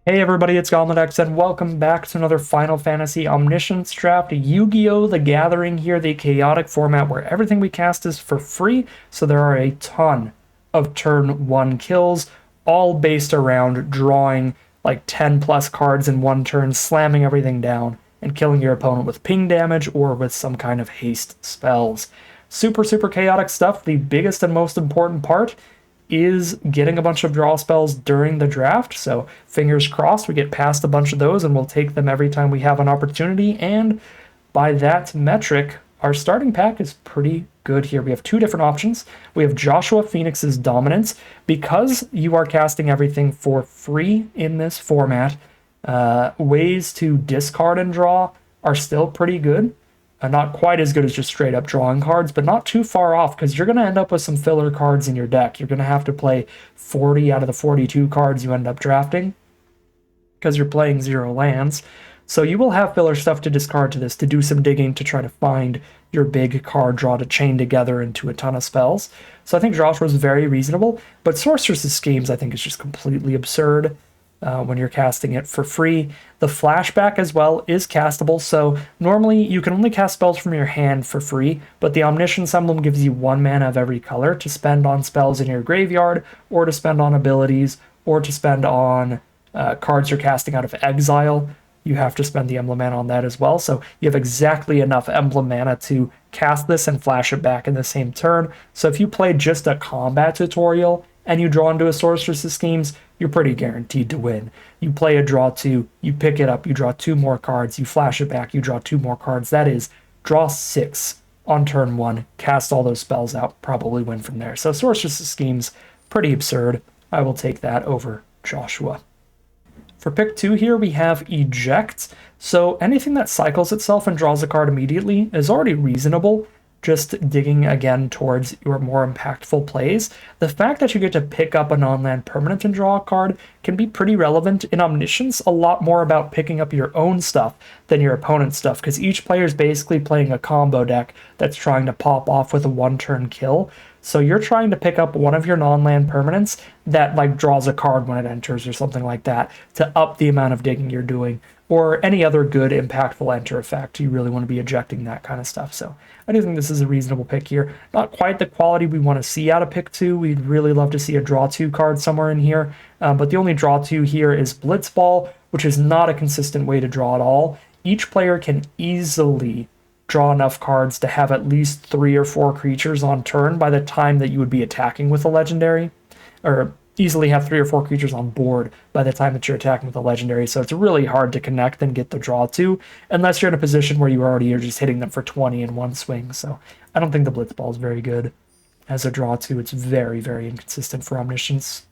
Hey everybody, it's Goblin and welcome back to another Final Fantasy Omniscience Draft, Yu-Gi-Oh! The Gathering here, the chaotic format where everything we cast is for free, so there are a ton of turn 1 kills, all based around drawing like 10 plus cards in one turn, slamming everything down, and killing your opponent with ping damage or with some kind of haste spells. Super chaotic stuff. The biggest and most important part is getting a bunch of draw spells during the draft. So fingers crossed we get past a bunch of those and we'll take them every time we have an opportunity. And by that metric, our starting pack is pretty good here. We have two different options. We have Joshua Phoenix's Dominance. Because you are casting everything for free in this format, ways to discard and draw are still pretty good. Not quite as good as just straight up drawing cards, but not too far off because you're going to end up with some filler cards in your deck. You're going to have to play 40 out of the 42 cards you end up drafting because you're playing 0 lands. So you will have filler stuff to discard to this to do some digging to try to find your big card draw to chain together into a ton of spells. So I think Joshua was very reasonable, but Sorceress's Schemes I think is just completely absurd. When you're casting it for free. The flashback as well is castable, so normally you can only cast spells from your hand for free, but the Omniscience Emblem gives you 1 mana of every color to spend on spells in your graveyard, or to spend on abilities, or to spend on cards you're casting out of exile. You have to spend the emblem mana on that as well, so you have exactly enough emblem mana to cast this and flash it back in the same turn. So if you play just a combat tutorial and you draw into a Sorceress's Schemes, you're pretty guaranteed to win. You play a draw 2, you pick it up, you draw 2 more cards, you flash it back, you draw 2 more cards. That is draw 6 on turn 1, cast all those spells out, probably win from there. So Sorceress's Schemes, pretty absurd. I will take that over Joshua. For pick 2 here, we have Eject. So anything that cycles itself and draws a card immediately is already reasonable. Just digging again towards your more impactful plays. The fact that you get to pick up a non-land permanent and draw a card can be pretty relevant. In Omniscience, a lot more about picking up your own stuff than your opponent's stuff, because each player is basically playing a combo deck that's trying to pop off with a one-turn kill. So you're trying to pick up one of your non-land permanents that like draws a card when it enters or something like that to up the amount of digging you're doing, or any other good impactful enter effect. You really want to be ejecting that kind of stuff. So I do think this is a reasonable pick here. Not quite the quality we want to see out of pick 2. We'd really love to see a draw 2 card somewhere in here. But the only draw 2 here is Blitzball, which is not a consistent way to draw at all. Each player can easily draw enough cards to have at least 3 or 4 creatures on turn by the time that you would be attacking with a legendary, or easily have 3 or 4 creatures on board by the time that you're attacking with a legendary. So it's really hard to connect and get the draw to, unless you're in a position where you already are just hitting them for 20 in one swing. So I don't think the Blitzball is very good as a draw to. It's very inconsistent for Omniscience.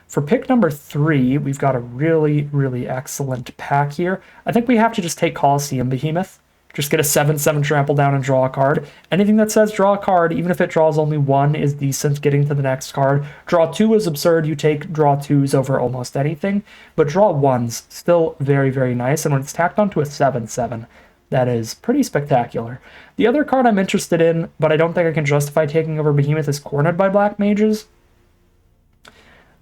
For pick number 3, we've got a really excellent pack here. I think we have to just take Colosseum Behemoth. Just get a 7/7 trample down and draw a card. Anything that says draw a card, even if it draws only 1, is decent. Getting to the next card. Draw 2 is absurd. You take draw 2s over almost anything. But draw 1s, still very nice. And when it's tacked onto a 7/7, that is pretty spectacular. The other card I'm interested in, but I don't think I can justify taking over Behemoth, is Cornered by Black Mages.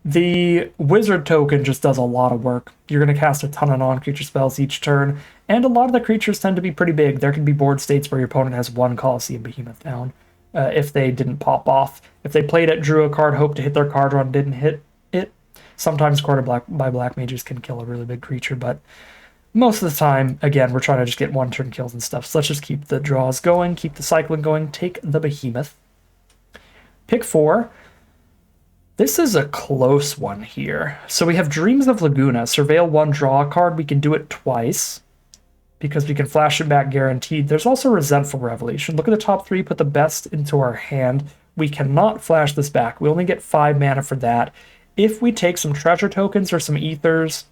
The wizard token just does a lot of work. You're going to cast a ton of non-creature spells each turn, and a lot of the creatures tend to be pretty big. There can be board states where your opponent has 1 Colosseum Behemoth down if they didn't pop off. If they played it, drew a card, hoped to hit their card run, didn't hit it. Sometimes Cornered by Black Mages can kill a really big creature, but most of the time, again, we're trying to just get one-turn kills and stuff. So let's just keep the draws going, keep the cycling going, take the Behemoth. Pick 4. This is a close one here. So we have Dreams of Laguna. Surveil 1, draw a card. We can do it twice because we can flash it back guaranteed. There's also Resentful Revelation. Look at the top 3, put the best into our hand. We cannot flash this back. We only get 5 mana for that. If we take some treasure tokens or some ethers,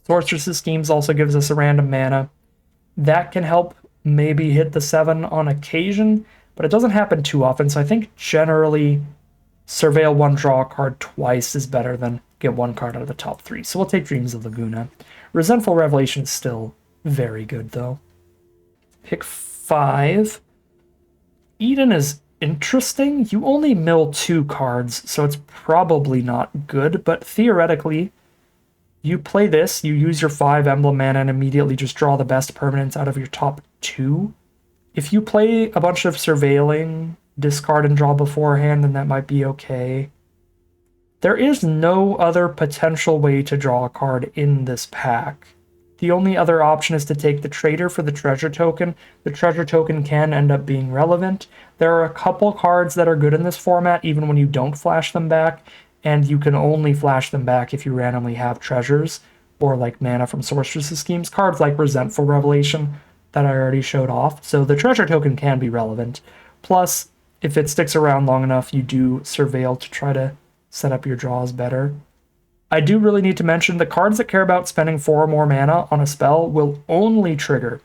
Sorceress's Schemes also gives us a random mana. That can help maybe hit the 7 on occasion, but it doesn't happen too often. So I think generally Surveil 1, draw a card twice is better than get 1 card out of the top 3. So we'll take Dreams of Laguna. Resentful Revelation is still very good, though. Pick 5. Eden is interesting. You only mill 2 cards, so it's probably not good, but theoretically, You play this, you use your 5 emblem mana and immediately just draw the best permanents out of your top 2. If you play a bunch of surveilling, discard and draw beforehand, then that might be okay. There is no other potential way to draw a card in this pack. The only other option is to take the trader for the treasure token. The treasure token can end up being relevant. There are a couple cards that are good in this format, even when you don't flash them back, and you can only flash them back if you randomly have treasures, or like mana from Sorceress' Schemes, cards like Resentful Revelation that I already showed off. So the treasure token can be relevant. Plus, if it sticks around long enough, you do surveil to try to set up your draws better. I do really need to mention the cards that care about spending 4 or more mana on a spell will only trigger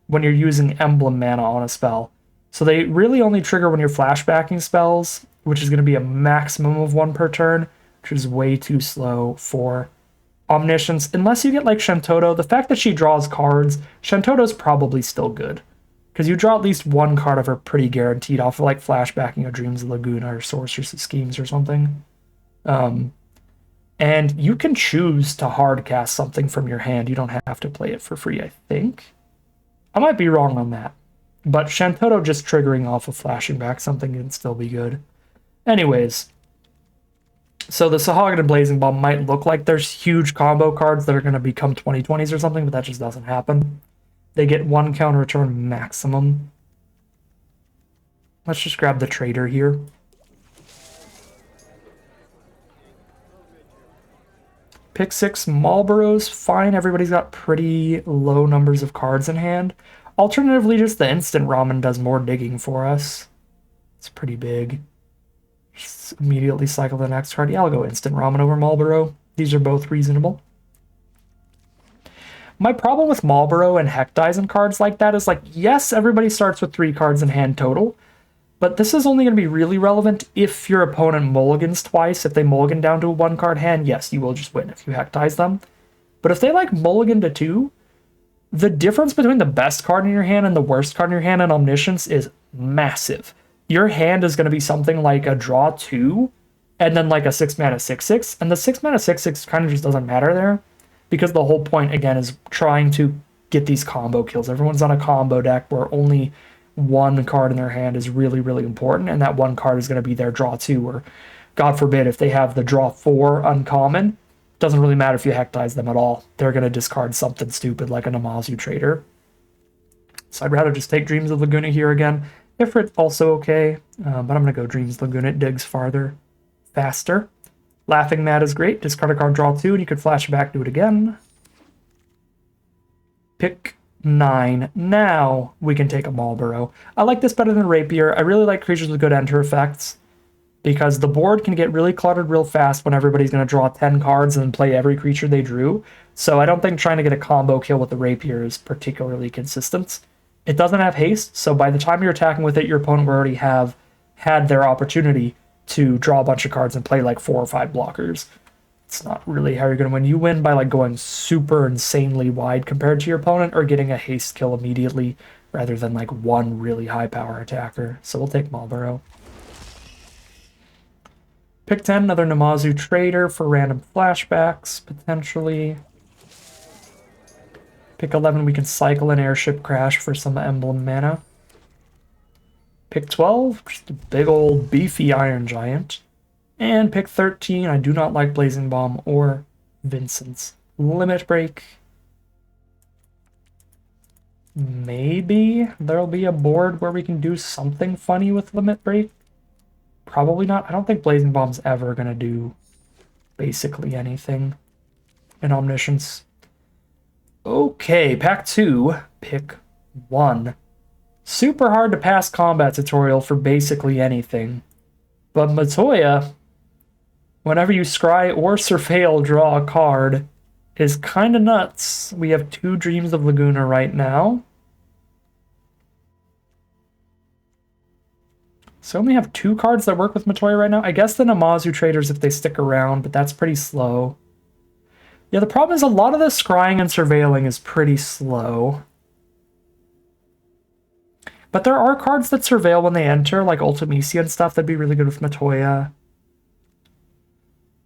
when you're using emblem mana on a spell. So they really only trigger when you're flashbacking spells, which is going to be a maximum of 1 per turn, which is way too slow for Omniscience. Unless you get like Shantoto, the fact that she draws cards, Shantoto's probably still good. Because you draw at least 1 card of her pretty guaranteed off of like flashbacking a Dreams of Laguna or Sorceress' Schemes or something. And you can choose to hardcast something from your hand. You don't have to play it for free, I think. I might be wrong on that. But Shantoto just triggering off of flashing back something can still be good. Anyways, so the Sahagin and Blazing Bomb might look like there's huge combo cards that are going to become 2020s or something, but that just doesn't happen. They get 1 counter return maximum. Let's just grab the trader here. Pick 6 Marlboros, fine. Everybody's got pretty low numbers of cards in hand. Alternatively, just the instant ramen does more digging for us. It's pretty big. Just immediately cycle the next card. Yeah, I'll go instant ramen over Marlboro. These are both reasonable. My problem with Marlboro and Hectize and cards like that is like, yes, everybody starts with 3 cards in hand total, but this is only going to be really relevant if your opponent mulligans twice. If they mulligan down to a 1-card hand, yes, you will just win if you Hectize them. But if they like mulligan to 2, the difference between the best card in your hand and the worst card in your hand in Omniscience is massive. Your hand is going to be something like a draw 2, and then like a 6-mana 6/6, and the 6-mana 6/6 kind of just doesn't matter there, because the whole point, again, is trying to get these combo kills. Everyone's on a combo deck where only 1 card in their hand is really, really important, and that 1 card is going to be their draw 2, or God forbid, if they have the draw 4 uncommon, doesn't really matter if you Hectize them at all. They're going to discard something stupid like a Namazu Trader. So I'd rather just take Dreams of Laguna here again. Ifrit's also okay, but I'm going to go Dreams of Laguna. It digs farther, faster. Laughing Mad is great. Discard a card, draw 2, and you could flash back, do it again. Pick 9. Now we can take a Marlboro. I like this better than Rapier. I really like creatures with good enter effects, because the board can get really cluttered real fast when everybody's going to draw 10 cards and play every creature they drew. So I don't think trying to get a combo kill with the Rapier is particularly consistent. It doesn't have haste, so by the time you're attacking with it, your opponent will already have had their opportunity to draw a bunch of cards and play like 4 or 5 blockers. It's not really how you're going to win. You win by like going super insanely wide compared to your opponent, or getting a haste kill immediately rather than like 1 really high power attacker. So we'll take Marlboro. Pick 10, another Namazu Trader for random flashbacks, potentially. Pick 11, we can cycle an Airship Crash for some emblem mana. Pick 12, just a big old beefy Iron Giant. And pick 13, I do not like Blazing Bomb or Vincent's Limit Break. Maybe there'll be a board where we can do something funny with Limit Break. Probably not. I don't think Blazing Bomb's ever going to do basically anything in Omniscience. Okay, pack 2, pick 1. Super hard to pass combat tutorial for basically anything. But Matoya, whenever you scry or surveil draw a card, is kind of nuts. We have 2 Dreams of Laguna right now. So I only have 2 cards that work with Matoya right now. I guess the Namazu Traders if they stick around, but that's pretty slow. Yeah, the problem is a lot of the scrying and surveilling is pretty slow. But there are cards that surveil when they enter, like Ultimisia and stuff, that'd be really good with Matoya.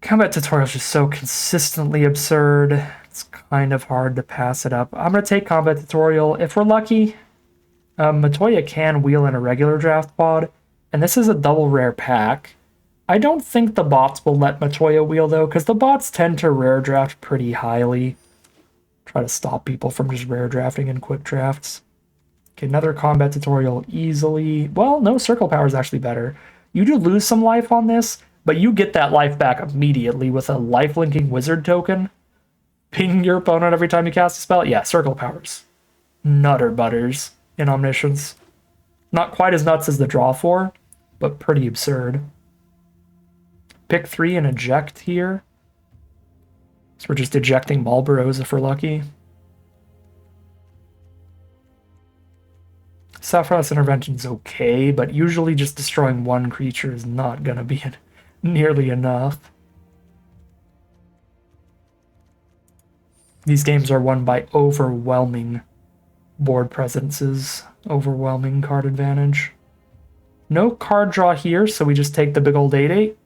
Combat tutorial is just so consistently absurd. It's kind of hard to pass it up. I'm going to take combat tutorial. If we're lucky, Matoya can wheel in a regular draft pod, and this is a double rare pack. I don't think the bots will let Matoya wheel, though, because the bots tend to rare draft pretty highly. Try to stop people from just rare drafting in quick drafts. Okay, another combat tutorial easily. Well, no, circle power is actually better. You do lose some life on this, but you get that life back immediately with a life-linking wizard token. Ping your opponent every time you cast a spell. Yeah, circle powers. Nutter butters in Omniscience. Not quite as nuts as the draw 4, but pretty absurd. Pick 3 and eject here. So we're just ejecting Marlboros if we're lucky. Sapphire's Intervention's okay, but usually just destroying one creature is not going to be nearly enough. These games are won by overwhelming board presences, overwhelming card advantage. No card draw here, so we just take the big old 8/8.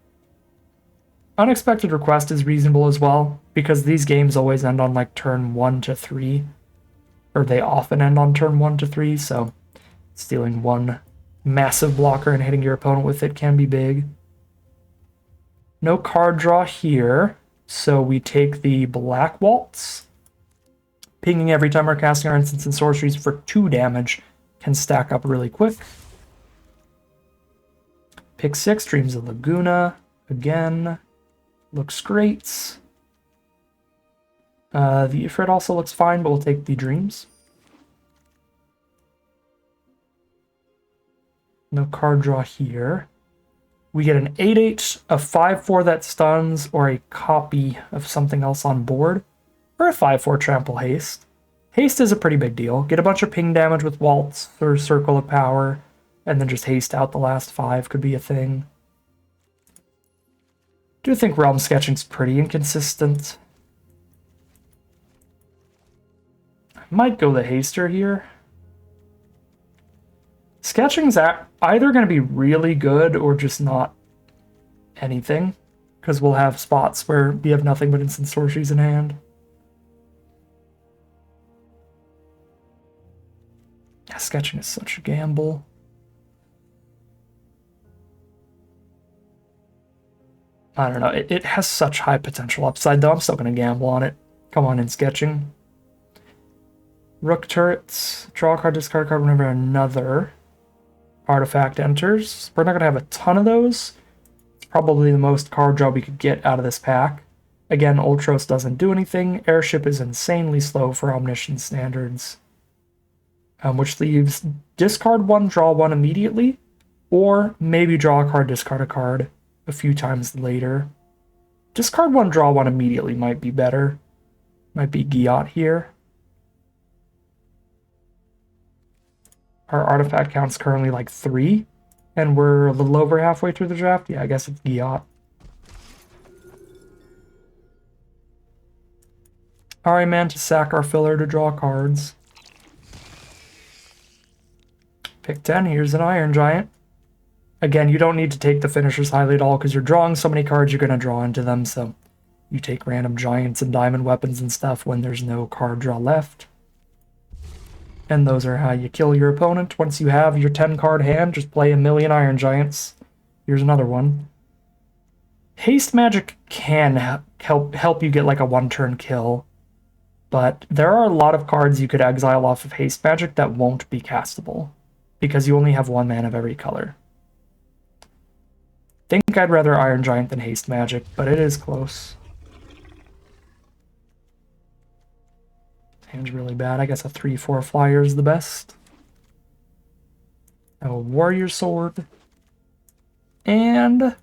Unexpected Request is reasonable as well, because these games always end on like turn 1 to 3. Or they often end on turn 1 to 3, so stealing one massive blocker and hitting your opponent with it can be big. No card draw here, so we take the Black Waltz. Pinging every time we're casting our instants and sorceries for 2 damage can stack up really quick. Pick 6, Dreams of Laguna. Again, looks great. The Ifrit also looks fine, but we'll take the Dreams. No card draw here. We get an 8/8, a 5/4 that stuns, or a copy of something else on board, or a 5/4 trample haste. Haste is a pretty big deal. Get a bunch of ping damage with Waltz or Circle of Power, and then just haste out the last 5 could be a thing. Do think Realm Sketching's pretty inconsistent. I might go the Haster here. Sketching's either going to be really good or just not anything, because we'll have spots where we have nothing but instant sorceries in hand. Yeah, sketching is such a gamble. I don't know. It has such high potential upside, though. I'm still going to gamble on it. Come on in, sketching. Rook turrets. Draw a card, discard a card whenever another artifact enters. We're not going to have a ton of those. It's probably the most card draw we could get out of this pack. Again, Ultros doesn't do anything. Airship is insanely slow for Omniscience standards. Which leaves discard 1, draw 1 immediately. Or maybe draw a card, discard a card a few times later. Discard 1, draw 1 immediately might be better. Might be Giat here. Our artifact count's currently like 3, and we're a little over halfway through the draft. Yeah, I guess it's Giat. Alright, man, to sack our filler to draw cards. Pick 10, here's an Iron Giant. Again, you don't need to take the finishers highly at all, because you're drawing so many cards you're going to draw into them, so you take random giants and diamond weapons and stuff when there's no card draw left. And those are how you kill your opponent. Once you have your 10-card hand, just play a million Iron Giants. Here's another one. Haste magic can help you get like a 1-turn kill, but there are a lot of cards you could exile off of haste magic that won't be castable, because you only have 1 mana of every color. Think I'd rather Iron Giant than haste magic, but it is close. Hand's really bad. I guess a 3/4 flyer is the best. A Warrior Sword. And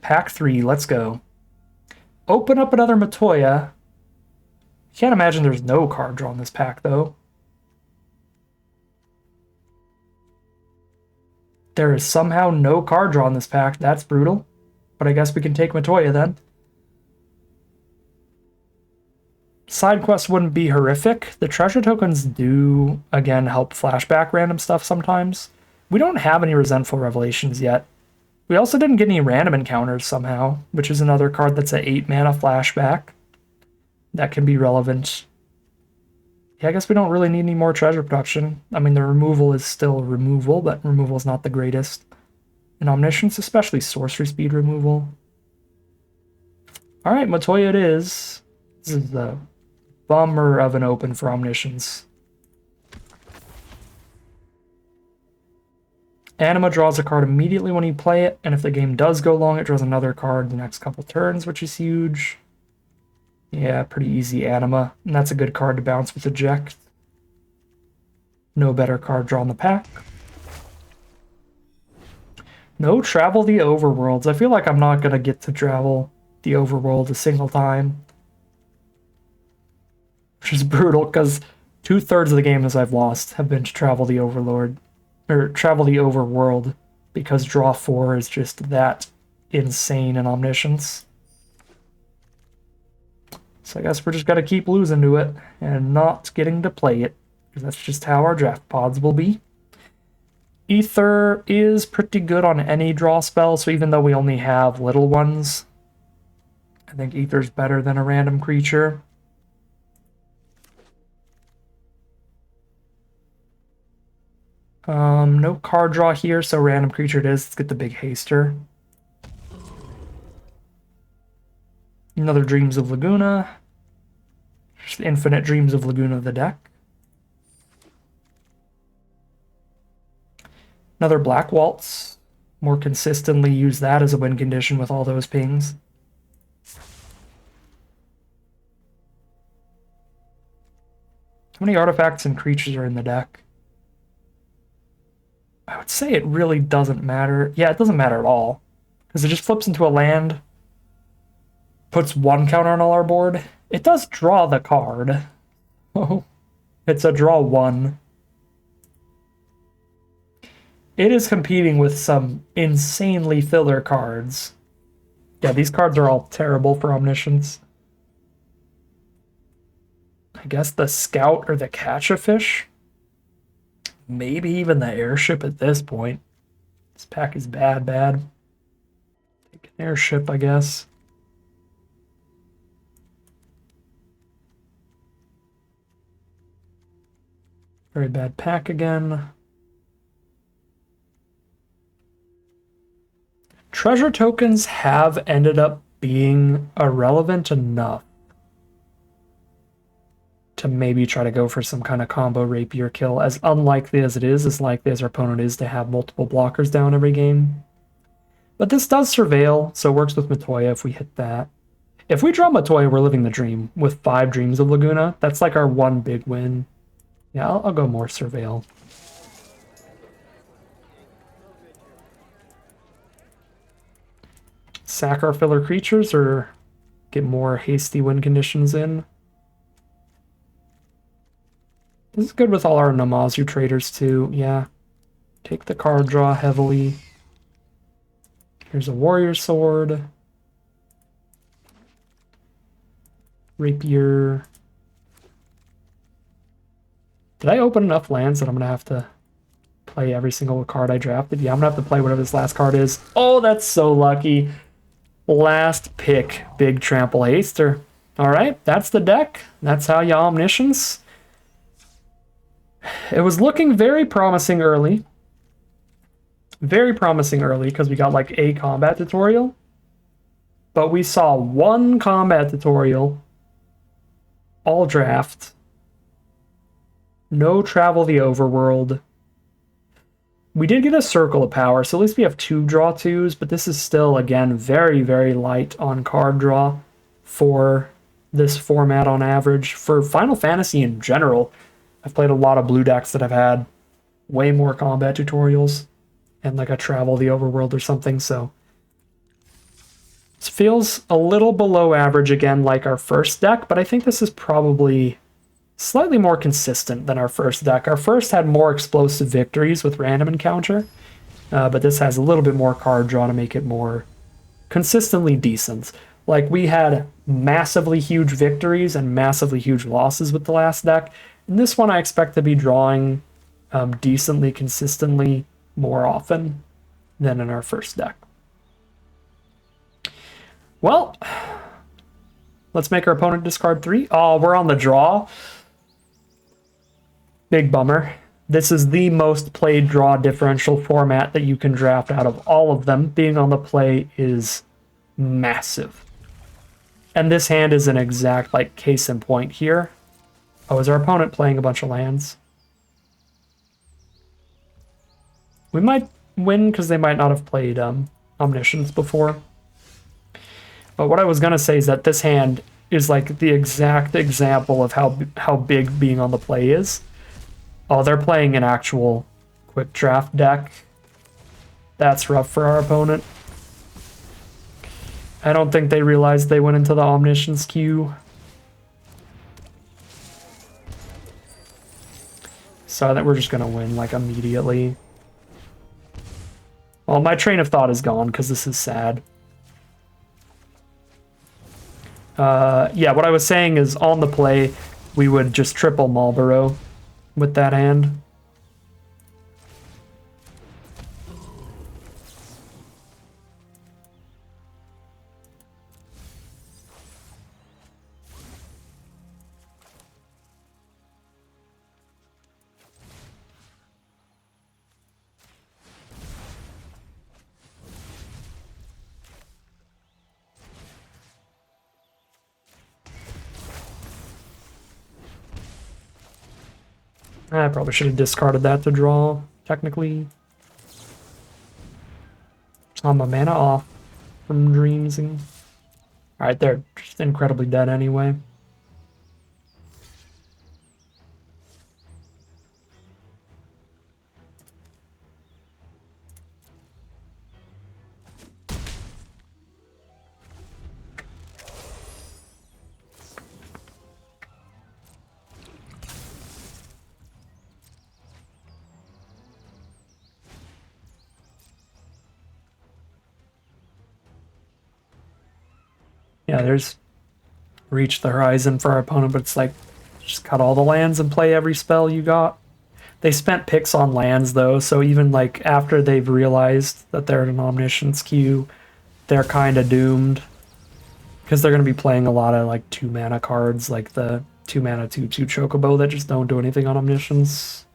pack 3, let's go. Open up another Matoya. Can't imagine there's no card draw in this pack, though. There is somehow no card draw in this pack. That's brutal. But I guess we can take Matoya then. Side quests wouldn't be horrific. The treasure tokens do, again, help flashback random stuff sometimes. We don't have any Resentful Revelations yet. We also didn't get any random encounters somehow, which is another card that's an 8 mana flashback. That can be relevant. Yeah, I guess we don't really need any more treasure production. I mean, the removal is still removal, but removal is not the greatest. In Omniscience, especially sorcery speed removal. Alright, Matoya it is. This is the bummer of an open for Omniscience. Anima draws a card immediately when you play it, and if the game does go long, it draws another card the next couple turns, which is huge. Yeah, pretty easy Anima, and that's a good card to bounce with Eject. No better card draw in the pack. No Travel the Overworlds. I feel like I'm not going to get to travel the Overworld a single time. Which is brutal, because 2/3 of the games I've lost have been to Travel the Overlord. Or Travel the Overworld, because draw 4 is just that insane in Omniscience. So I guess we're just going to keep losing to it and not getting to play it, because that's just how our draft pods will be. Ether is pretty good on any draw spell, so even though we only have little ones, I think Ether's better than a random creature. No card draw here, so random creature it is. Let's get the big haster. Another Dreams of Laguna. Just infinite Dreams of Laguna of the deck. Another Black Waltz. More consistently use that as a win condition with all those pings. How many artifacts and creatures are in the deck? I would say it really doesn't matter. Yeah, it doesn't matter at all. Because it just flips into a land, puts 1 counter on all our board. It does draw the card. Oh, it's a draw 1. It is competing with some insanely filler cards. Yeah, these cards are all terrible for Omniscience. I guess the Scout or the Catch-a-Fish? Maybe even the Airship at this point. This pack is bad. Take an Airship, I guess. Very bad pack again. Treasure tokens have ended up being irrelevant enough to maybe try to go for some kind of combo rapier kill. As unlikely as it is, as likely as our opponent is to have multiple blockers down every game. But this does surveil, so it works with Matoya if we hit that. If we draw Matoya, we're living the dream with 5 Dreams of Laguna. That's like our one big win. Yeah, I'll go more surveil. Sack our filler creatures or get more hasty win conditions in. This is good with all our Namazu traders too, yeah. Take the card draw heavily. Here's a Warrior Sword. Rapier. Did I open enough lands that I'm going to have to play every single card I drafted? Yeah, I'm going to have to play whatever this last card is. Oh, that's so lucky. Last pick, big Trample Haster. All right, that's the deck. That's how you Omniscience. It was looking very promising early. Very promising early because we got like a combat tutorial. But we saw 1 combat tutorial. All draft. No Travel the Overworld. We did get a Circle of Power, so at least we have 2 draw 2s, but this is still, again, very, very light on card draw for this format on average. For Final Fantasy in general, I've played a lot of blue decks that have had way more combat tutorials and like a Travel the Overworld or something, so this feels a little below average again like our first deck, but I think this is probably slightly more consistent than our first deck. Our first had more explosive victories with random encounter, but this has a little bit more card draw to make it more consistently decent. Like, we had massively huge victories and massively huge losses with the last deck. And this one I expect to be drawing decently, consistently more often than in our first deck. Well, let's make our opponent discard 3. Oh, we're on the draw. Big bummer. This is the most played draw differential format that you can draft out of all of them. Being on the play is massive. And this hand is an exact, like, case in point here. Oh, is our opponent playing a bunch of lands? We might win because they might not have played Omniscience before. But what I was going to say is that this hand is like the exact example of how big being on the play is. Oh, they're playing an actual quick draft deck. That's rough for our opponent. I don't think they realized they went into the Omniscience queue. So I think we're just going to win, like, immediately. Well, my train of thought is gone because this is sad. Yeah, what I was saying is on the play, we would just triple Marlboro with that hand. I probably should have discarded that to draw, technically. I'm a mana off from Dreams. And... Alright, they're just incredibly dead anyway. Yeah, there's Reach the Horizon for our opponent, but it's like, just cut all the lands and play every spell you got. They spent picks on lands, though, so even, like, after they've realized that they're in an Omniscience queue, they're kind of doomed. Because they're going to be playing a lot of, like, 2-mana cards, like the 2-mana 2/2 Chocobo that just don't do anything on Omniscience.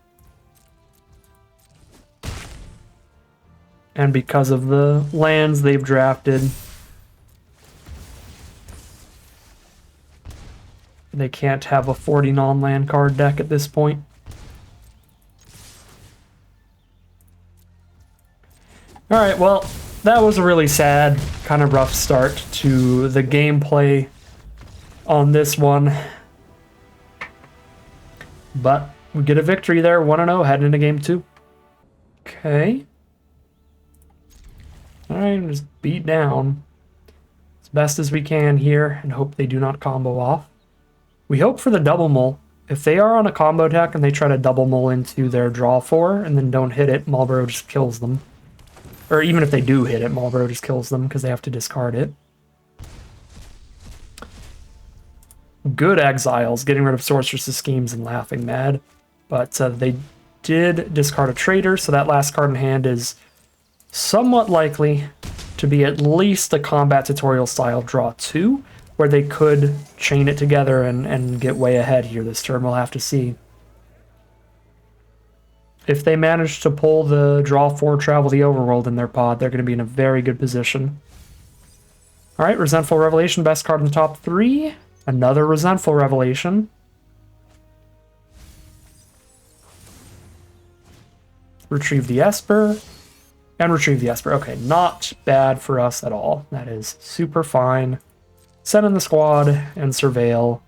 And because of the lands they've drafted, they can't have a 40 non-land card deck at this point. Alright, well, that was a really sad, kind of rough start to the gameplay on this one. But we get a victory there, 1-0, heading into game 2. Okay. Alright, just beat down as best as we can here and hope they do not combo off. We hope for the double mull. If they are on a combo deck and they try to double mull into their draw 4 and then don't hit it, Marlboro just kills them. Or even if they do hit it, Marlboro just kills them because they have to discard it. Good exiles, getting rid of Sorceress's Schemes and Laughing Mad. But they did discard a traitor, so that last card in hand is somewhat likely to be at least a combat tutorial style draw 2, where they could chain it together and get way ahead here this turn. We'll have to see. If they manage to pull the draw 4 Travel the Overworld in their pod, they're going to be in a very good position. Alright, Resentful Revelation, best card in the top 3. Another Resentful Revelation. Retrieve the Esper. And retrieve the Esper. Okay, not bad for us at all. That is super fine. Send in the squad and surveil.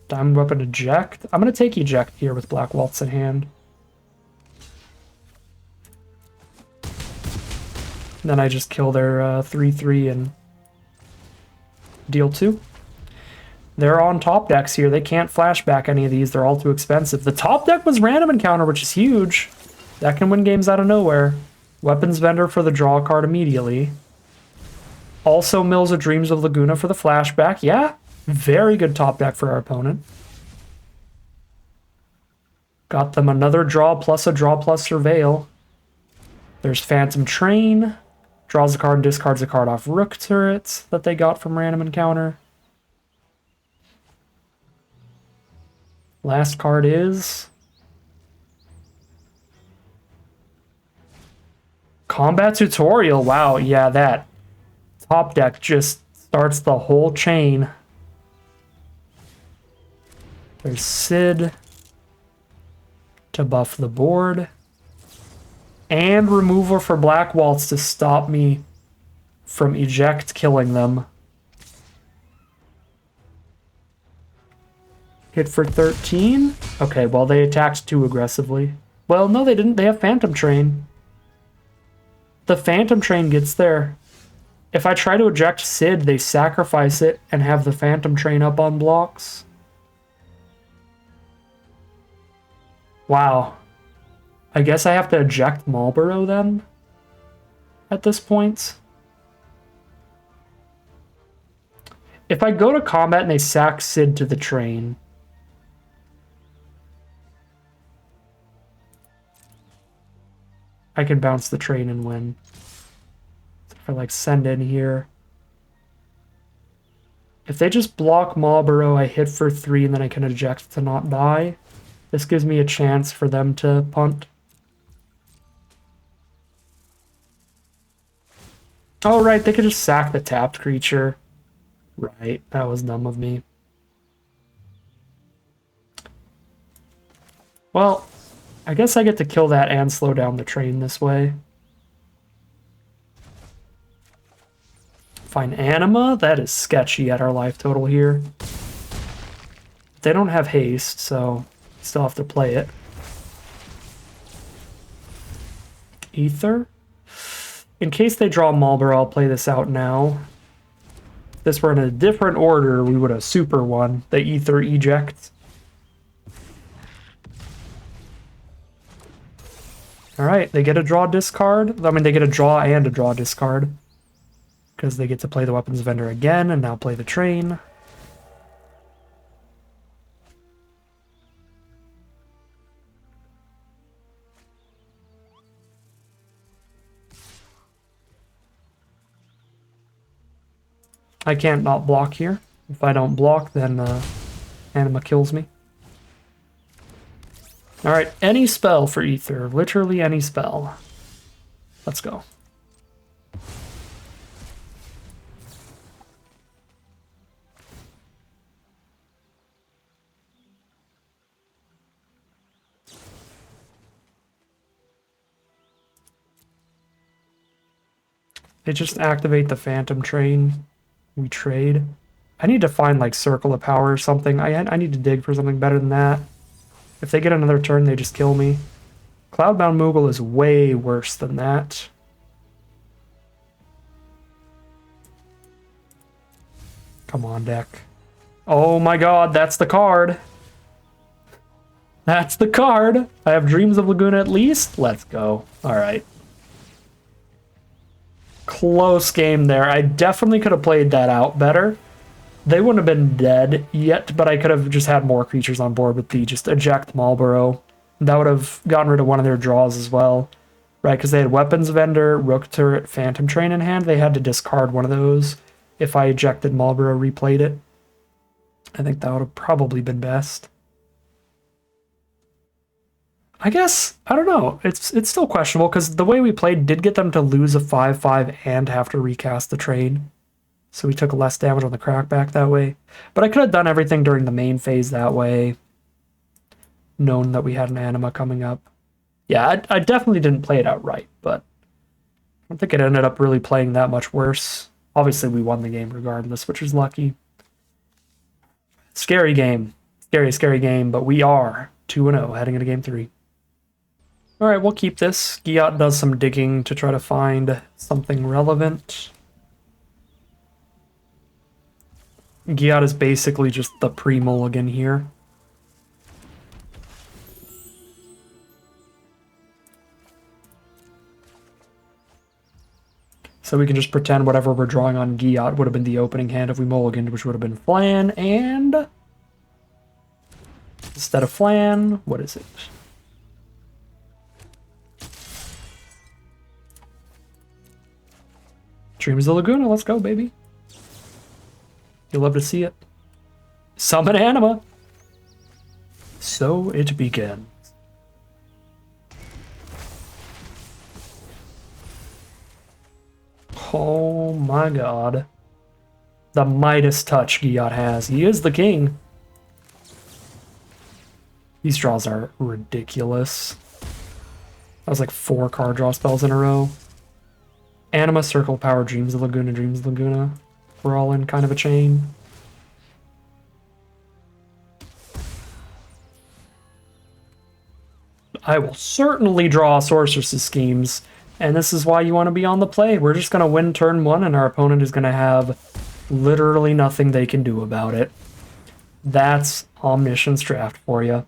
Diamond Weapon eject. I'm going to take eject here with Black Waltz in hand. Then I just kill their 3/3 and deal 2. They're on top decks here. They can't flashback any of these. They're all too expensive. The top deck was random encounter, which is huge. That can win games out of nowhere. Weapons Vendor for the draw card immediately. Also Mills of Dreams of Laguna for the flashback. Yeah, very good top deck for our opponent. Got them another draw plus a draw plus surveil. There's Phantom Train. Draws a card and discards a card off Rook turrets that they got from random encounter. Last card is Combat Tutorial. Wow, yeah, that top deck just starts the whole chain. There's Sid to buff the board. And removal for Black Waltz to stop me from eject killing them. Hit for 13. Okay, well, they attacked too aggressively. Well, no, they didn't. They have Phantom Train. The Phantom Train gets there. If I try to eject Sid, they sacrifice it and have the Phantom Train up on blocks. Wow. I guess I have to eject Marlboro then? At this point? If I go to combat and they sack Sid to the train... I can bounce the train and win. If I like send in here. If they just block Marlboro, I hit for 3 and then I can eject to not die. This gives me a chance for them to punt. Oh, right, they could just sack the tapped creature. Right, that was dumb of me. Well, I guess I get to kill that and slow down the train this way. Fine, Anima, that is sketchy at our life total here. They don't have haste, so still have to play it. Ether? In case they draw Marlboro, I'll play this out now. If this were in a different order, we would have super won. The Ether eject. Alright, they get a draw discard. I mean, they get a draw and a draw discard. Because they get to play the Weapons Vendor again and now play the train. I can't not block here. If I don't block, then Anima kills me. Alright, any spell for Ether. Literally any spell. Let's go. They just activate the Phantom Train. We trade. I need to find like Circle of Power or something. I need to dig for something better than that. If they get another turn, they just kill me. Cloudbound Moogle is way worse than that. Come on, deck. Oh my god, that's the card. That's the card. I have Dreams of Laguna at least. Let's go. All right. Close game there. I definitely could have played that out better. They wouldn't have been dead yet, but I could have just had more creatures on board with the just eject Marlboro. That would have gotten rid of one of their draws as well, right? Because they had Weapons Vendor, Rook Turret, Phantom Train in hand. They had to discard one of those if I ejected Marlboro, replayed it. I think that would have probably been best. I guess, I don't know. It's still questionable because the way we played did get them to lose a 5/5 and have to recast the train. So we took less damage on the crackback that way. But I could have done everything during the main phase that way. Known that we had an Anima coming up. Yeah, I definitely didn't play it out right, but I don't think it ended up really playing that much worse. Obviously, we won the game regardless, which is lucky. Scary game. Scary game, but we are 2-0 heading into game 3. All right, we'll keep this. Giat does some digging to try to find something relevant. Giat is basically just the pre-mulligan here. So we can just pretend whatever we're drawing on Giat would have been the opening hand if we mulliganed, which would have been Flan, and instead of Flan, what is it? Dreams of Laguna, let's go, baby. You'll love to see it. Summon Anima. So it begins. Oh my god. The Midas touch Giot has. He is the king. These draws are ridiculous. That was like 4 card draw spells in a row. Anima, Circle, Power, Dreams of Laguna, Dreams of Laguna. We're all in kind of a chain. I will certainly draw Sorceress's Schemes, and this is why you want to be on the play. We're just going to win turn 1, and our opponent is going to have literally nothing they can do about it. That's Omniscience Draft for you.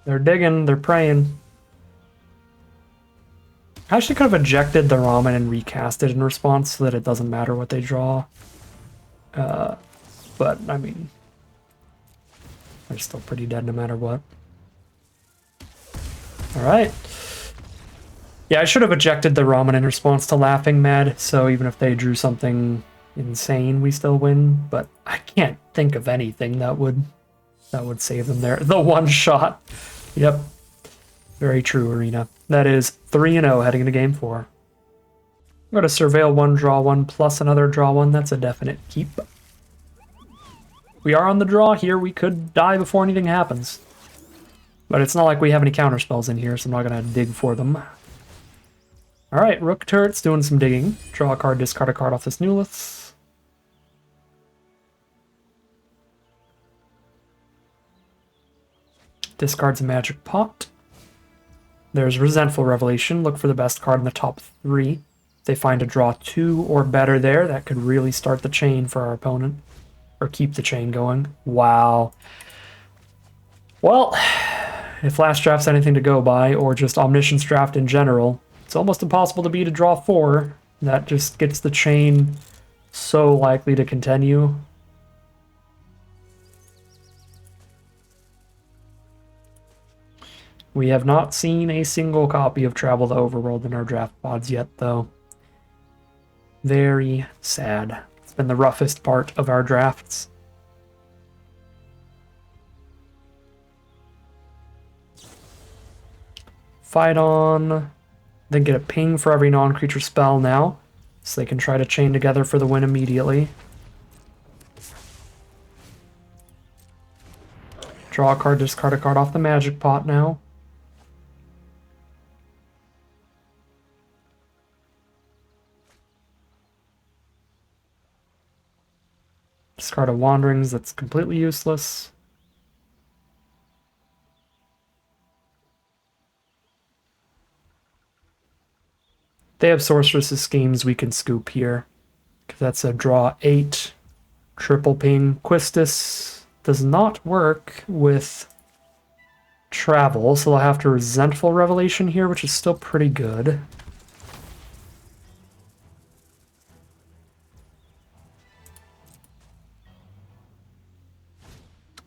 They're digging, they're praying. I actually could have ejected the ramen and recast it in response so that it doesn't matter what they draw. But, I mean, they're still pretty dead no matter what. Alright. Yeah, I should have ejected the ramen in response to Laughing Mad, so even if they drew something insane, we still win. But I can't think of anything that would save them there. The one shot. Yep. Very true, Arena. That is 3-0 heading into game 4. I'm going to Surveil 1, draw 1, plus another draw 1. That's a definite keep. We are on the draw here. We could die before anything happens. But it's not like we have any counter spells in here, so I'm not going to dig for them. Alright, Rook Turret's doing some digging. Draw a card, discard a card off this new list. Discards a Magic Pot. There's Resentful Revelation. Look for the best card in the top 3. If they find a draw 2 or better there, that could really start the chain for our opponent. Or keep the chain going. Wow. Well, if Last Draft's anything to go by, or just Omniscience Draft in general, it's almost impossible to beat a draw 4. That just gets the chain so likely to continue. We have not seen a single copy of Travel the Overworld in our draft pods yet, though. Very sad. It's been the roughest part of our drafts. Fight on. Then get a ping for every non-creature spell now, so they can try to chain together for the win immediately. Draw a card, discard a card off the Magic Pot now. Discard a Wanderings that's completely useless. They have Sorceress's Schemes we can scoop here. Because that's a draw 8. Triple ping. Quistis does not work with Travel, so they'll have to Resentful Revelation here, which is still pretty good.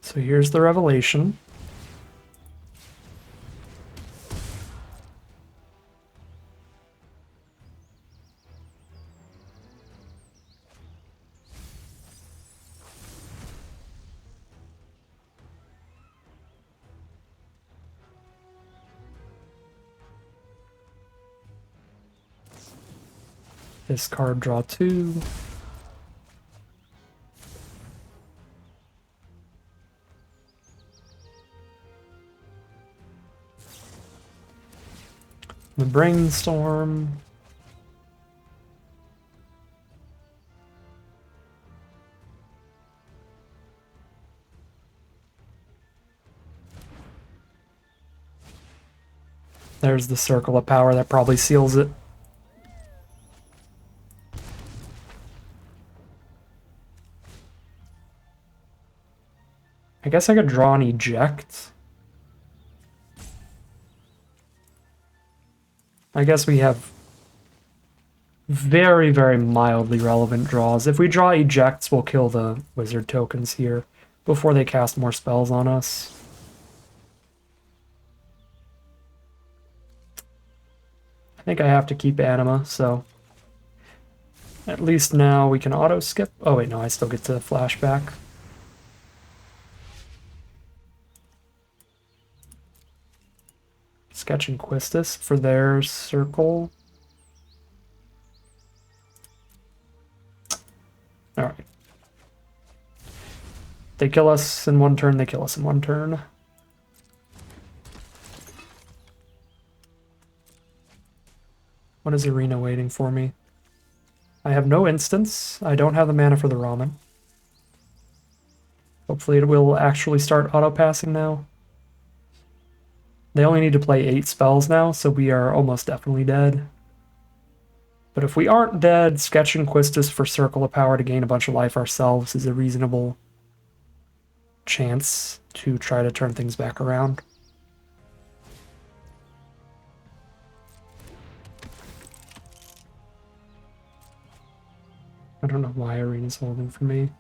So here's the Revelation. Discard, draw 2. The Brainstorm. There's the Circle of Power that probably seals it. I guess I could draw and eject. I guess we have very, very mildly relevant draws. If we draw ejects, we'll kill the wizard tokens here before they cast more spells on us. I think I have to keep Anima, so at least now we can auto-skip. Oh wait, no, I still get to flashback. Sketching Quistis for their circle. Alright. They kill us in one turn, they kill us in one turn. What is Arena waiting for me? I have no instants. I don't have the mana for the Ramen. Hopefully it will actually start auto-passing now. They only need to play 8 spells now, so we are almost definitely dead. But if we aren't dead, Sketching Quistis for Circle of Power to gain a bunch of life ourselves is a reasonable chance to try to turn things back around. I don't know why Arena's holding for me.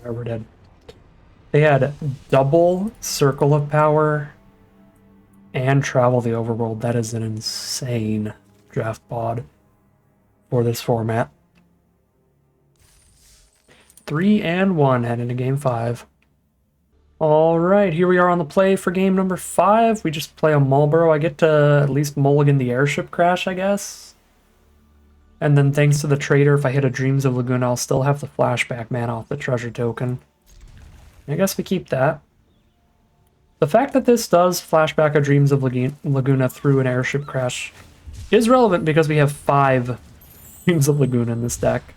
We're dead. They had double Circle of Power and Travel the Overworld. That is an insane draft pod for this format. 3-1 heading into game 5. Alright, here we are on the play for game number 5. We just play a Marlborough. I get to at least mulligan the airship crash, I guess. And then thanks to the trader, if I hit a Dreams of Laguna, I'll still have the flashback mana off the treasure token. I guess we keep that. The fact that this does flashback a Dreams of Laguna through an airship crash is relevant because we have 5 Dreams of Laguna in this deck.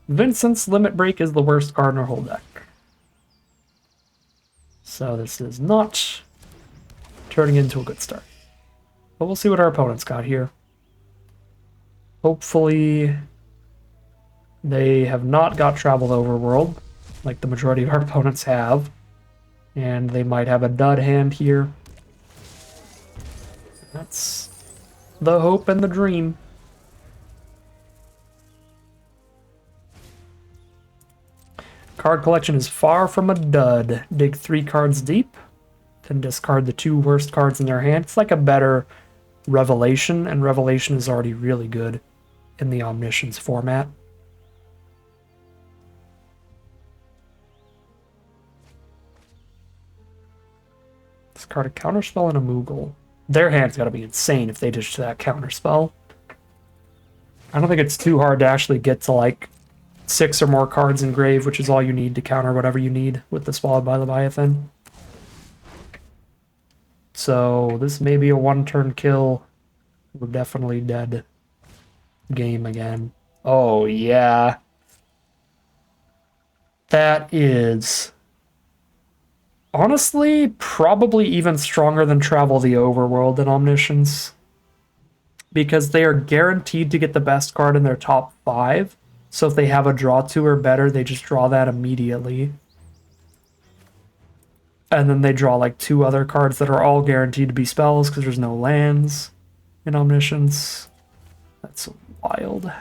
Vincent's Limit Break is the worst card in our whole deck. So this is not turning into a good start. But we'll see what our opponent's got here. Hopefully they have not got Travel Overworld. like the majority of our opponents have. And they might have a dud hand here. That's the hope and the dream. Card collection is far from a dud. Dig 3 cards deep, then discard the 2 worst cards in their hand. It's like a better Revelation, and Revelation is already really good in the Omniscience format. Discard a counterspell and a Moogle. Their hand's got to be insane if they dish that counterspell. I don't think it's too hard to actually get to like 6 or more cards in grave, which is all you need to counter whatever you need with the Swallowed by Leviathan. So this may be a 1-turn kill. We're definitely dead. Game again. Oh yeah. That is honestly probably even stronger than Travel the Overworld in Omniscience, because they are guaranteed to get the best card in their top 5. So if they have a draw 2 or better, they just draw that immediately. And then they draw like 2 other cards that are all guaranteed to be spells because there's no lands in Omniscience. That's wild.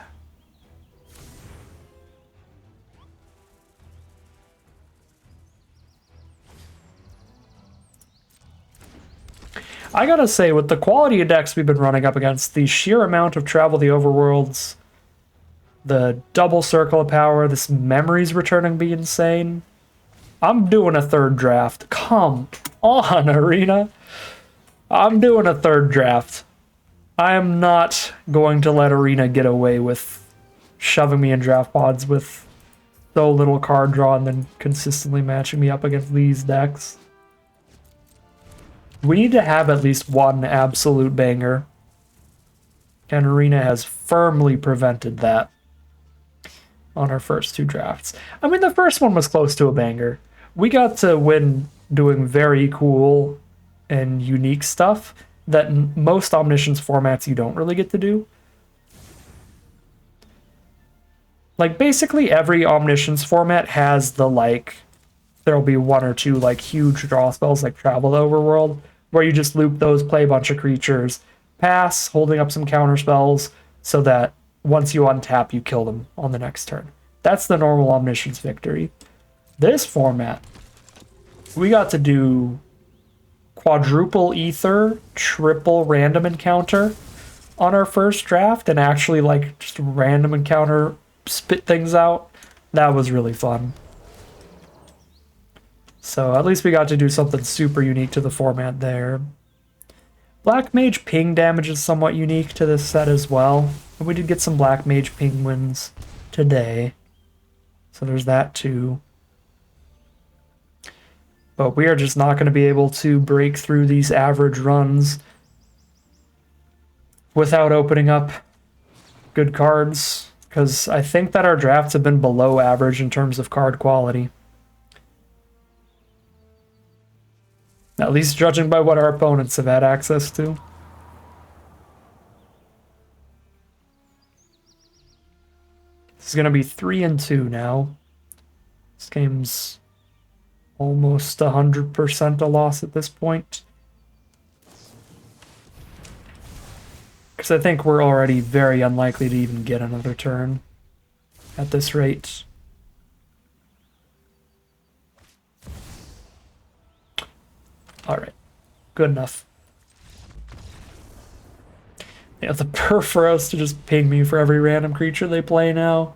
I gotta say, with the quality of decks we've been running up against, the sheer amount of Travel the Overworlds, the double Circle of Power, this Memories returning be insane. I'm doing a 3rd draft. Come on, Arena. I'm doing a 3rd draft. I am not going to let Arena get away with shoving me in draft pods with so little card draw and then consistently matching me up against these decks. We need to have at least one absolute banger, and Arena has firmly prevented that on our first 2 drafts. I mean, the first one was close to a banger. We got to win doing very cool and unique stuff that most Omniscience formats you don't really get to do. Like, basically every Omniscience format has the, like, there'll be 1 or 2, like, huge draw spells like Travel the Overworld, where you just loop those, play a bunch of creatures, pass, holding up some counter spells, so that once you untap, you kill them on the next turn. That's the normal Omniscience victory. This format, we got to do quadruple ether, triple random encounter on our first draft, and actually like just random encounter spit things out. That was really fun. So at least we got to do something super unique to the format there. Black Mage ping damage is somewhat unique to this set as well. And we did get some Black Mage ping wins today. So there's that too. But we are just not going to be able to break through these average runs without opening up good cards, because I think that our drafts have been below average in terms of card quality. At least judging by what our opponents have had access to. This is going to be 3-2 now. This game's almost 100% a loss at this point. Because I think we're already very unlikely to even get another turn at this rate. Alright, good enough. They have the Perforos to just ping me for every random creature they play now.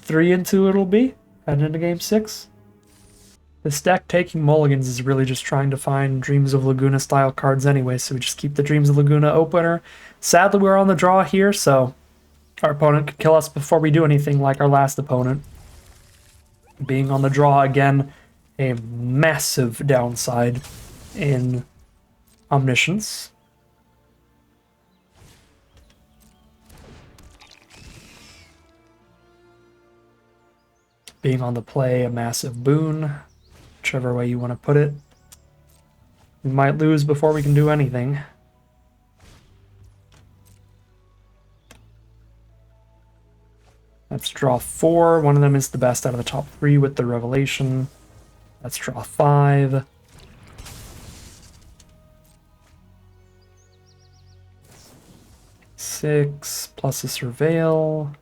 3-2 it'll be, heading into game 6. This deck taking mulligans is really just trying to find Dreams of Laguna style cards anyway, so we just keep the Dreams of Laguna opener. Sadly, we're on the draw here, so our opponent could kill us before we do anything like our last opponent. Being on the draw again, a massive downside in Omniscience. Being on the play, a massive boon, whichever way you want to put it. We might lose before we can do anything. Let's draw 4. One of them is the best out of the top 3 with the Revelation. Let's draw 5. Six plus a Surveil.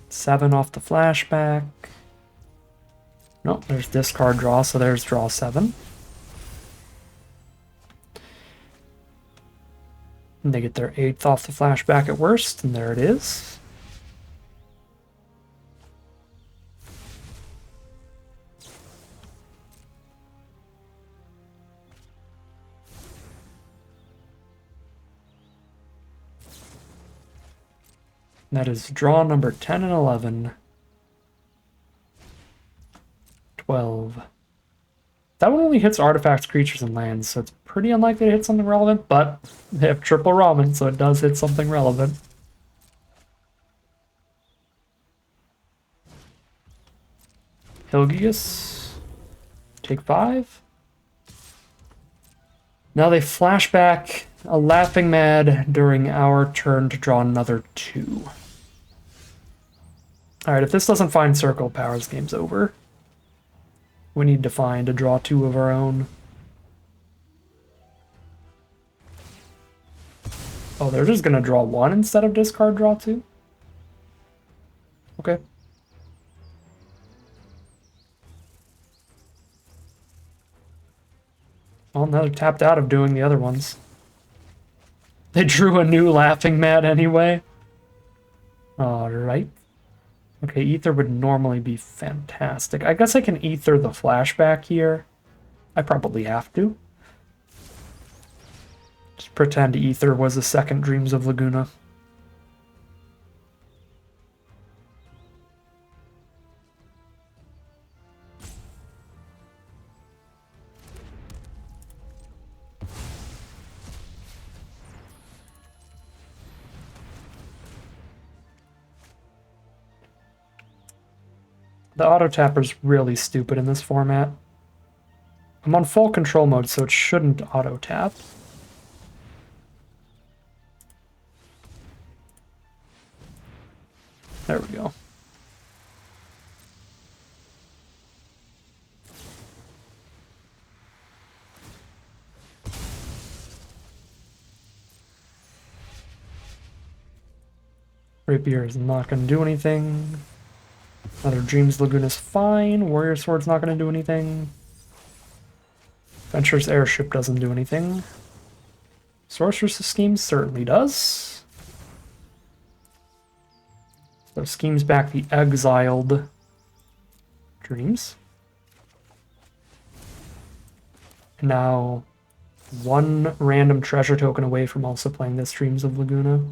7 off the flashback. Nope, there's discard draw, so there's draw 7. And they get their 8th off the flashback at worst, and there it is. That is draw number 10 and 11. 12. That one only hits artifacts, creatures, and lands, so it's pretty unlikely to hit something relevant, but they have triple Ramen, so it does hit something relevant. Hilgius. Take 5. Now they flash back a Laughing Mad during our turn to draw another 2. Alright, if this doesn't find Circle of Powers, game's over. We need to find a draw 2 of our own. Oh, they're just gonna draw 1 instead of discard draw 2? Okay. Well, now they're tapped out of doing the other ones. They drew a new Laughing Mad anyway. Alright. Okay, Ether would normally be fantastic. I guess I can Ether the flashback here. I probably have to. Just pretend Ether was the second Dreams of Laguna. The auto tapper's really stupid in this format. I'm on full control mode, so it shouldn't auto tap. There we go. Rapier is not going to do anything. Another Dreams Lagoon is fine. Warrior Sword's not going to do anything. Venture's Airship doesn't do anything. Sorceress Scheme certainly does. So Schemes back the exiled Dreams. And now 1 random treasure token away from also playing this Dreams of Laguna.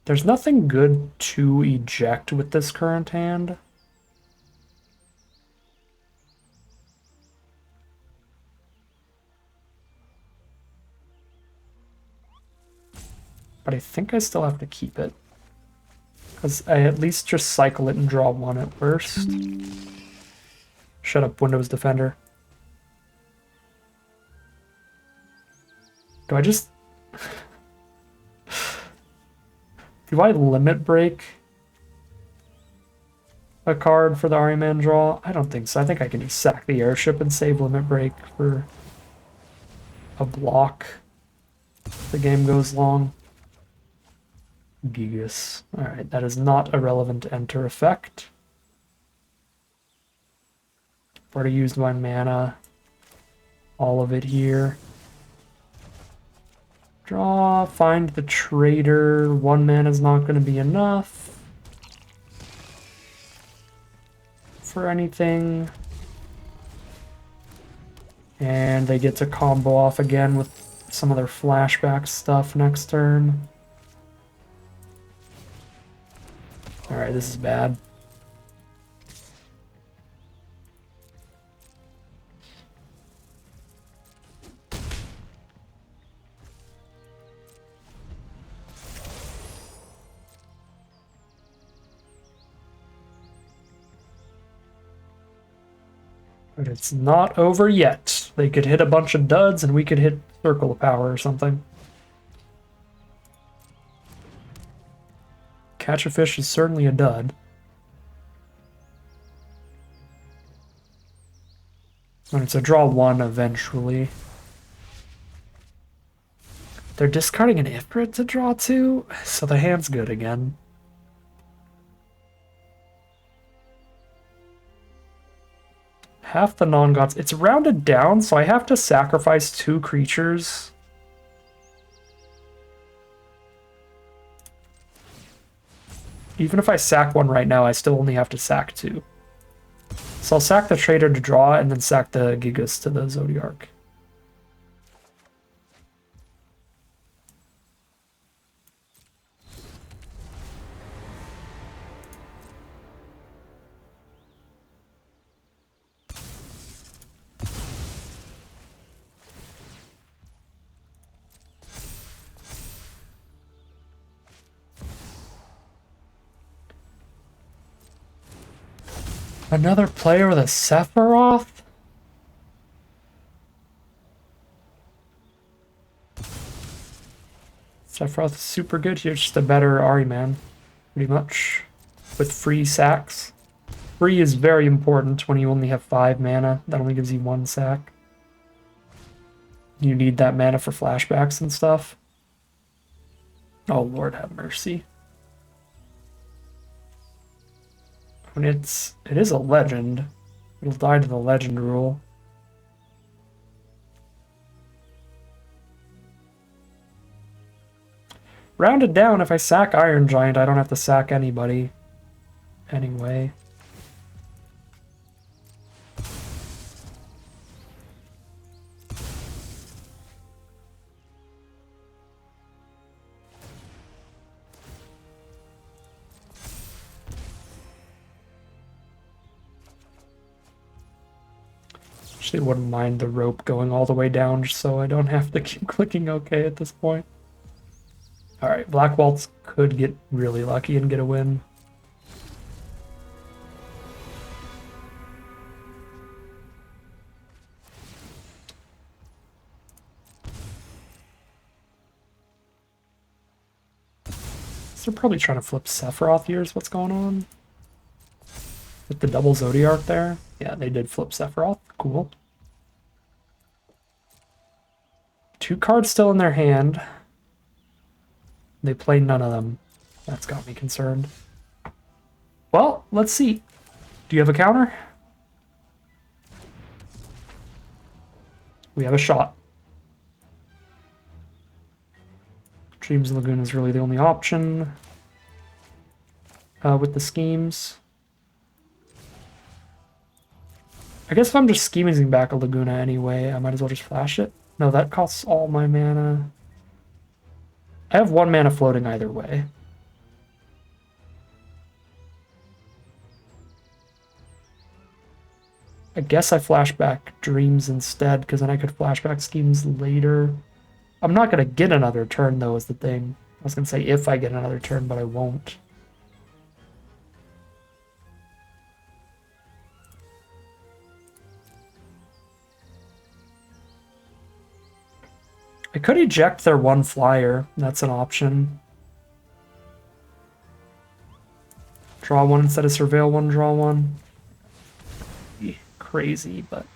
There's nothing good to eject with this current hand. But I think I still have to keep it. Because I at least just cycle it and draw 1 at worst. Shut up, Windows Defender. Do I just... Do I limit break a card for the Ahriman draw? I don't think so. I think I can just sack the airship and save limit break for a block if the game goes long. Gigas. Alright, that is not a relevant enter effect. I've already used my mana. All of it here. Draw, find the traitor. 1 mana is not going to be enough for anything. And they get to combo off again with some of their flashback stuff next turn. Alright, this is bad. But it's not over yet. They could hit a bunch of duds and we could hit Circle of Power or something. Catch a fish is certainly a dud. And it's a draw 1 eventually. They're discarding an Ifrit to draw 2, so the hand's good again. Half the non-gods. It's rounded down, so I have to sacrifice 2 creatures. Even if I sack 1 right now, I still only have to sack 2. So I'll sack the Trader to draw, and then sack the Gigas to the Zodiarch. Another player with a Sephiroth? Sephiroth is super good here, just a better Ahriman, pretty much, with free sacks. Free is very important when you only have 5 mana. That only gives you 1 sack. You need that mana for flashbacks and stuff. Oh, Lord have mercy. I mean, it is a legend. It'll die to the legend rule. Rounded down, if I sack Iron Giant, I don't have to sack anybody. Anyway. Actually wouldn't mind the rope going all the way down just so I don't have to keep clicking OK at this point. Alright, Black Waltz could get really lucky and get a win. So they're probably trying to flip Sephiroth here is what's going on. With the double Zodiarch there. Yeah, they did flip Sephiroth. Cool. 2 cards still in their hand. They play none of them. That's got me concerned. Well, let's see. Do you have a counter? We have a shot. Dreams Lagoon is really the only option with the schemes. I guess if I'm just scheming back a Laguna anyway, I might as well just flash it. No, that costs all my mana. I have 1 mana floating either way. I guess I flash back Dreams instead, because then I could flashback schemes later. I'm not going to get another turn, though, is the thing. I was going to say if I get another turn, but I won't. I could eject their 1 flyer. That's an option. Draw 1 instead of Surveil 1, draw 1. Crazy, but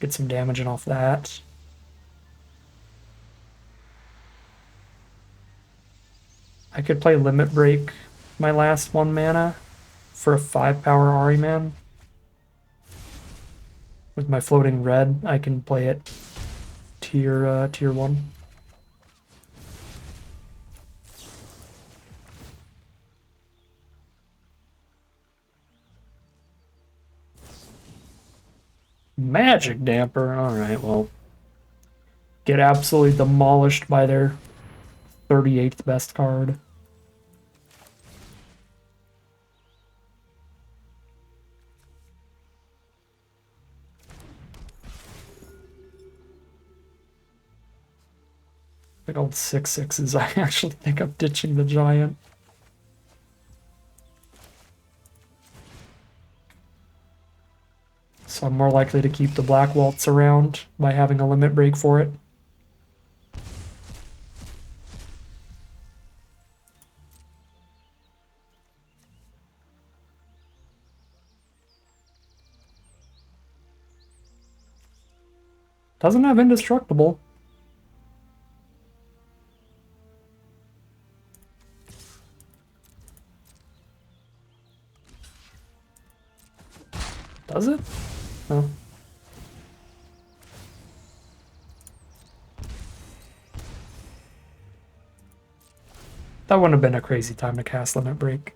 get some damage in off that. I could play Limit Break my last 1 mana for a 5-power Ahriman. With my floating red, I can play it tier 1. Magic Damper. Alright, well. Get absolutely demolished by their 38th best card. Big old 6/6s. I actually think I'm ditching the giant. So I'm more likely to keep the Black Waltz around by having a limit break for it. Doesn't have indestructible. Does it? No. That wouldn't have been a crazy time to cast Limit Break.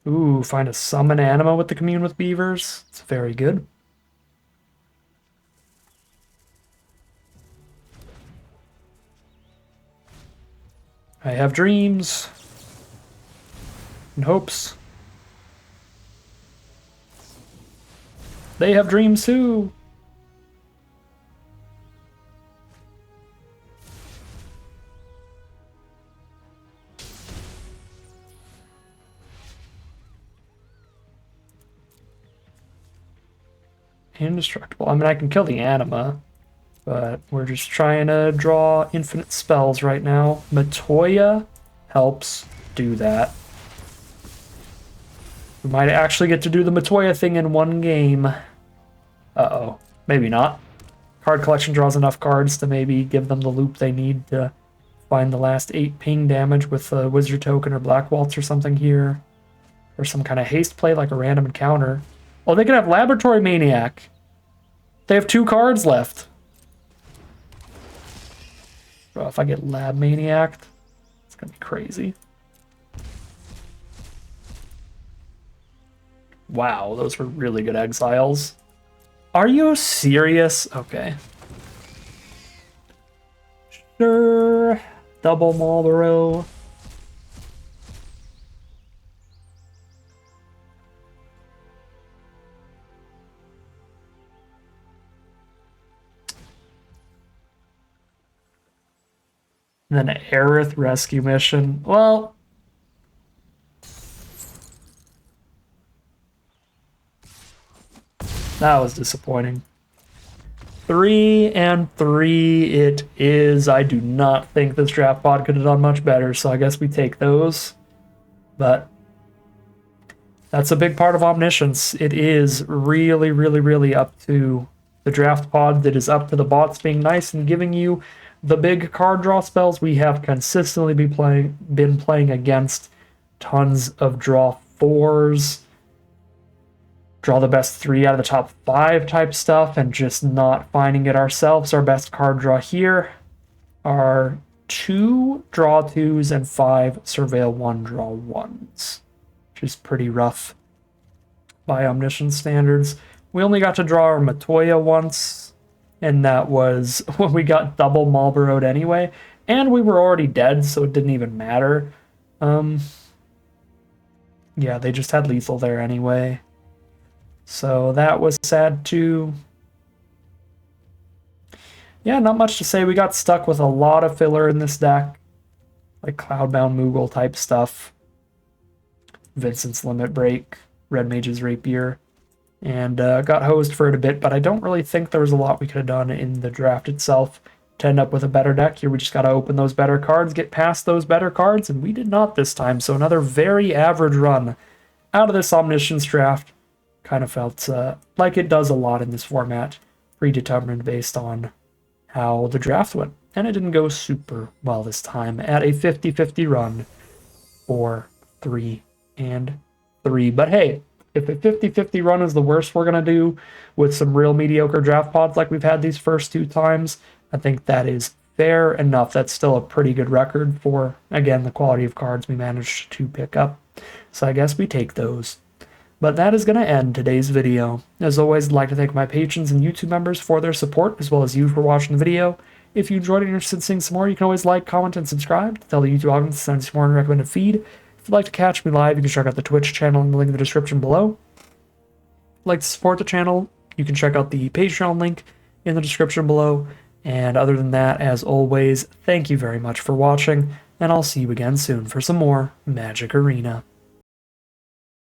Ooh, find a summon anima with the Commune with Beavers. It's very good. I have dreams and hopes. They have dreams too. Indestructible. I mean, I can kill the anima, but we're just trying to draw infinite spells right now. Matoya helps do that. We might actually get to do the Matoya thing in one game. Uh-oh. Maybe not. Card collection draws enough cards to maybe give them the loop they need to find the last 8 ping damage with a Wizard Token or Black Waltz or something here. Or some kind of haste play like a random encounter. Oh, they can have Laboratory Maniac. They have 2 cards left. Bro, if I get Lab Maniac, it's gonna be crazy. Wow, those were really good exiles. Are you serious? Okay. Sure. Double Marlboro. And then Aerith Rescue Mission. Well, that was disappointing. 3 and 3 it is. I do not think this draft pod could have done much better, so I guess we take those. But that's a big part of Omniscience. It is really, really, really up to the draft pod. That is up to the bots being nice and giving you the big card draw spells. We have consistently been playing against tons of draw 4s, draw the best 3 out of the top 5 type stuff, and just not finding it ourselves. Our best card draw here are 2 draw 2s and 5 surveil 1 draw 1s, which is pretty rough by Omniscience standards. We only got to draw our Matoya once, and that was when we got double Marlboro'd anyway, and we were already dead, so it didn't even matter. Yeah, they just had lethal there anyway. So that was sad too. Yeah, not much to say. We got stuck with a lot of filler in this deck, like Cloudbound Moogle type stuff, Vincent's Limit Break, Red Mage's Rapier, and got hosed for it a bit, but I don't really think there was a lot we could have done in the draft itself to end up with a better deck. Here we just got to open those better cards, get past those better cards, and we did not this time. So another very average run out of this Omniscience draft. Kind of felt like it does a lot in this format, predetermined based on how the draft went. And it didn't go super well this time at a 50-50 run for 3 and 3. But hey, if a 50-50 run is the worst we're going to do with some real mediocre draft pods like we've had these first 2 times, I think that is fair enough. That's still a pretty good record for, again, the quality of cards we managed to pick up. So I guess we take those. But that is going to end today's video. As always, I'd like to thank my patrons and YouTube members for their support, as well as you for watching the video. If you enjoyed it and you're interested in seeing some more, you can always like, comment, and subscribe to tell the YouTube audience to send us more on recommended feed. If you'd like to catch me live, you can check out the Twitch channel in the link in the description below. If you'd like to support the channel, you can check out the Patreon link in the description below. And other than that, as always, thank you very much for watching, and I'll see you again soon for some more Magic Arena.